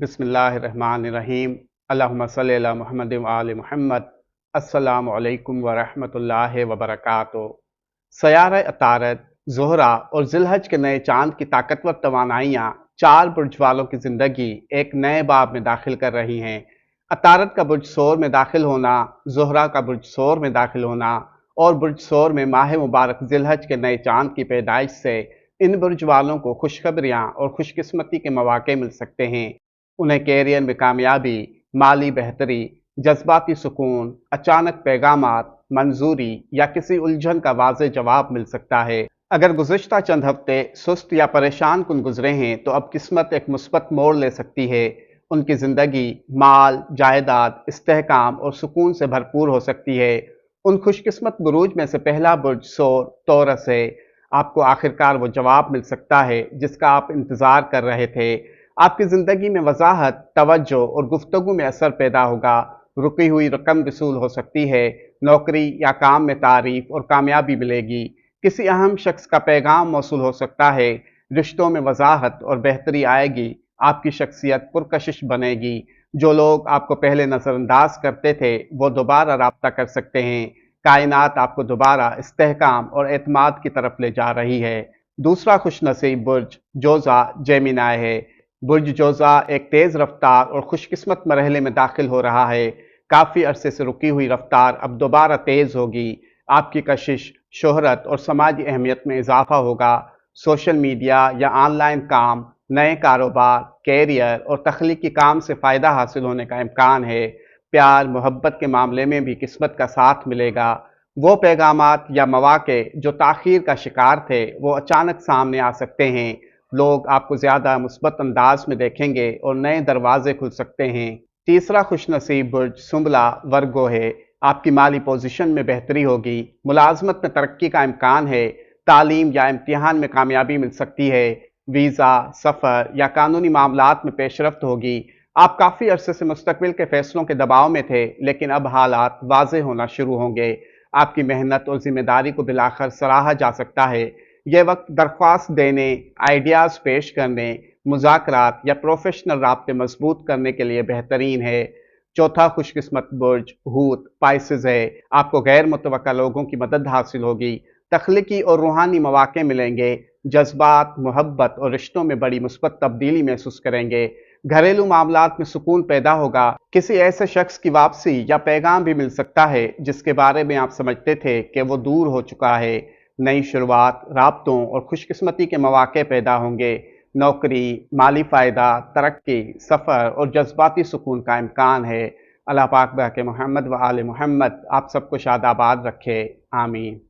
बिस्मिल्लाहिर्रहमानिर्रहीम। अल्लाहुम्मा सल्लि अला मुहम्मद व आलि मुहम्मद। अस्सलामु अलैकुम व रहमतुल्लाहि व बरकातुहू। सयारा अतारत, ज़ोहरा और ज़िलहज के नए चांद की ताकतवर तवानाइयाँ चार बुर्ज वालों की ज़िंदगी एक नए बाब में दाखिल कर रही हैं। अतारत का बुर्ज सोर में दाखिल होना, ज़ोहरा का बुर्ज सोर में दाखिल होना और बुर्ज सोर में माह मुबारक ज़िलहज के नए चांद की पैदाइश से इन बुर्ज वालों को खुशखबरियाँ और खुशकिस्मती के मौके मिल सकते हैं। उन्हें कैरियर में कामयाबी, माली बेहतरी, जज्बाती सुकून, अचानक पैगामात, मंजूरी या किसी उलझन का वाज़ेह जवाब मिल सकता है। अगर गुज़िश्ता चंद हफ्ते सुस्त या परेशान कुन गुजरे हैं तो अब किस्मत एक मुस्बत मोड़ ले सकती है। उनकी ज़िंदगी माल, जायदाद, इस्तेहकाम और सुकून से भरपूर हो सकती है। उन खुशकिस्मत बुरूज में से पहला बुर्ज सोर तौरस है। आपको आखिरकार वो जवाब मिल सकता है जिसका आप इंतज़ार कर रहे थे। आपकी ज़िंदगी में वजाहत, तवज्जो और गुफ्तगू में असर पैदा होगा। रुकी हुई रकम वसूल हो सकती है। नौकरी या काम में तारीफ और कामयाबी मिलेगी। किसी अहम शख्स का पैगाम मौसूल हो सकता है। रिश्तों में वजाहत और बेहतरी आएगी। आपकी शख्सियत पुरकशिश बनेगी। जो लोग आपको पहले नज़रअंदाज करते थे वो दोबारा राब्ता कर सकते हैं। कायनात आपको दोबारा इस्तेहकाम और एतमाद की तरफ ले जा रही है। दूसरा खुशनसीब बुर्ज जोज़ा जेमिनाई है। बुर्ज जोज़ा एक तेज़ रफ्तार और खुशकिस्मत मरहले में दाखिल हो रहा है। काफ़ी अरसे से रुकी हुई रफ्तार अब दोबारा तेज़ होगी। आपकी कशिश, शोहरत और समाजी अहमियत में इजाफा होगा। सोशल मीडिया या ऑनलाइन काम, नए कारोबार, कैरियर और तख्लीकी काम से फ़ायदा हासिल होने का इम्कान है। प्यार मोहब्बत के मामले में भी किस्मत का साथ मिलेगा। वो पैगामात या मौके जो ताख़ीर का शिकार थे वो अचानक सामने आ सकते हैं। लोग आपको ज़्यादा मुस्बत अंदाज में देखेंगे और नए दरवाजे खुल सकते हैं। तीसरा खुशनसीब बुर्ज सुंबला वर्गो है। आपकी माली पोजीशन में बेहतरी होगी। मुलाजमत में तरक्की का इम्कान है। तालीम या इम्तिहान में कामयाबी मिल सकती है। वीज़ा, सफ़र या कानूनी मामलात में पेशरफ्त होगी। आप काफ़ी अरसे से मुस्तकबिल के फैसलों के दबाव में थे, लेकिन अब हालात वाज़ेह होना शुरू होंगे। आपकी मेहनत और जिम्मेदारी को बिलाखिर सराहा जा सकता है। यह वक्त दरख्वास्त देने, आइडियाज़ पेश करने, मुज़ाकरात या प्रोफेशनल राब्ते मजबूत करने के लिए बेहतरीन है। चौथा खुशकिस्मत बुर्ज हूत पाइसेस है। आपको गैर मुतवक्का लोगों की मदद हासिल होगी। तख्लीकी और रूहानी मौके मिलेंगे। जज्बात, मोहब्बत और रिश्तों में बड़ी मुस्बत तब्दीली महसूस करेंगे। घरेलू मामलात में सुकून पैदा होगा। किसी ऐसे शख्स की वापसी या पैगाम भी मिल सकता है जिसके बारे में आप समझते थे कि वो दूर हो चुका है। नई शुरुआत, राब्तों और खुशकिस्मती के मौके पैदा होंगे। नौकरी, माली फ़ायदा, तरक्की, सफ़र और जज्बाती सुकून का इम्कान है। अल्लाह पाक के मोहम्मद व आले मोहम्मद आप सबको शादाबाद रखे। आमीन।